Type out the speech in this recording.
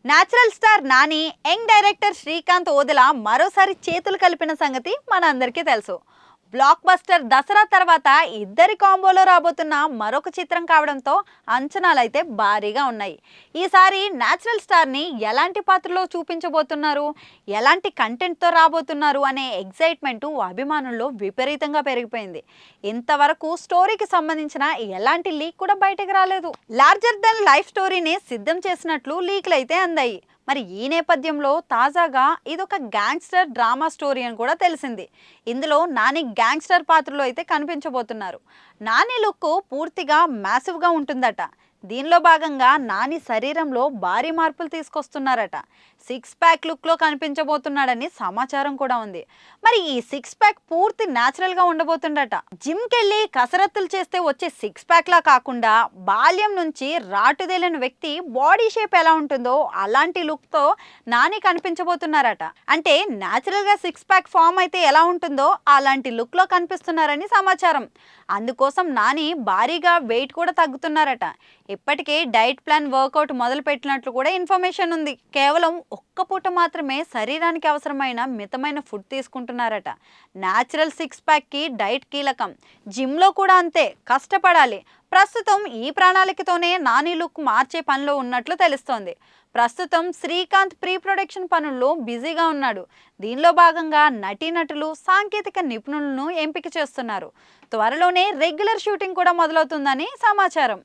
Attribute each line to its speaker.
Speaker 1: Natural star Nani, young director Srikanth Odela మరోసారి చేతులు కలిపిన సంగతి మనందరికీ తెలుసు. బ్లాక్ బస్టర్ దసరా తర్వాత ఇద్దరి కాంబోలో రాబోతున్న మరొక చిత్రం కావడంతో అంచనాలైతే భారీగా ఉన్నాయి. ఈసారి నేచురల్ స్టార్ని ఎలాంటి పాత్రలో చూపించబోతున్నారు, ఎలాంటి కంటెంట్తో రాబోతున్నారు అనే ఎగ్జైట్మెంటు అభిమానుల్లో విపరీతంగా పెరిగిపోయింది. ఇంతవరకు స్టోరీకి సంబంధించిన ఎలాంటి లీక్ కూడా బయటకు రాలేదు. లార్జర్ దెన్ లైఫ్ స్టోరీని సిద్ధం చేసినట్లు లీక్లు అయితే అందాయి. మరి ఈ నేపథ్యంలో తాజాగా ఇదొక గ్యాంగ్స్టర్ డ్రామా స్టోరీ అని కూడా తెలిసింది. ఇందులో నాని గ్యాంగ్స్టర్ పాత్రలో అయితే కనిపించబోతున్నారు. నాని లుక్ పూర్తిగా మ్యాసివ్గా ఉంటుందట. దీనిలో భాగంగా నాని శరీరంలో భారీ మార్పులు తీసుకొస్తున్నారట. 6 ప్యాక్ లుక్లో కనిపించబోతున్నాడని సమాచారం కూడా ఉంది. మరి ఈ 6 ప్యాక్ పూర్తి న్యాచురల్గా ఉండబోతుండట. జిమ్కి వెళ్ళి కసరత్తులు చేస్తే వచ్చే 6 ప్యాక్లా కాకుండా బాల్యం నుంచి రాటుదేలిన వ్యక్తి బాడీ షేప్ ఎలా ఉంటుందో అలాంటి లుక్తో నాని కనిపించబోతున్నారట. అంటే న్యాచురల్గా 6 ప్యాక్ ఫామ్ అయితే ఎలా ఉంటుందో అలాంటి లుక్లో కనిపిస్తున్నారని సమాచారం. అందుకోసం నాని భారీగా వెయిట్ కూడా తగ్గుతున్నారట. ఇప్పటికే డైట్ ప్లాన్ వర్కౌట్ మొదలు పెట్టినట్లు కూడా ఇన్ఫర్మేషన్ ఉంది. కేవలం ఒక్క పూట మాత్రమే శరీరానికి అవసరమైన మితమైన ఫుడ్ తీసుకుంటున్నారట. న్యాచురల్ 6 ప్యాక్కి డైట్ కీలకం. జిమ్లో కూడా అంతే కష్టపడాలి. ప్రస్తుతం ఈ ప్రణాళికతోనే నాని లుక్ మార్చే పనిలో ఉన్నట్లు తెలుస్తోంది. ప్రస్తుతం శ్రీకాంత్ ప్రీ ప్రొడక్షన్ పనుల్లో బిజీగా ఉన్నాడు. దీనిలో భాగంగా నటీనటులు, సాంకేతిక నిపుణులను ఎంపిక చేస్తున్నారు. త్వరలోనే రెగ్యులర్ షూటింగ్ కూడా మొదలవుతుందని సమాచారం.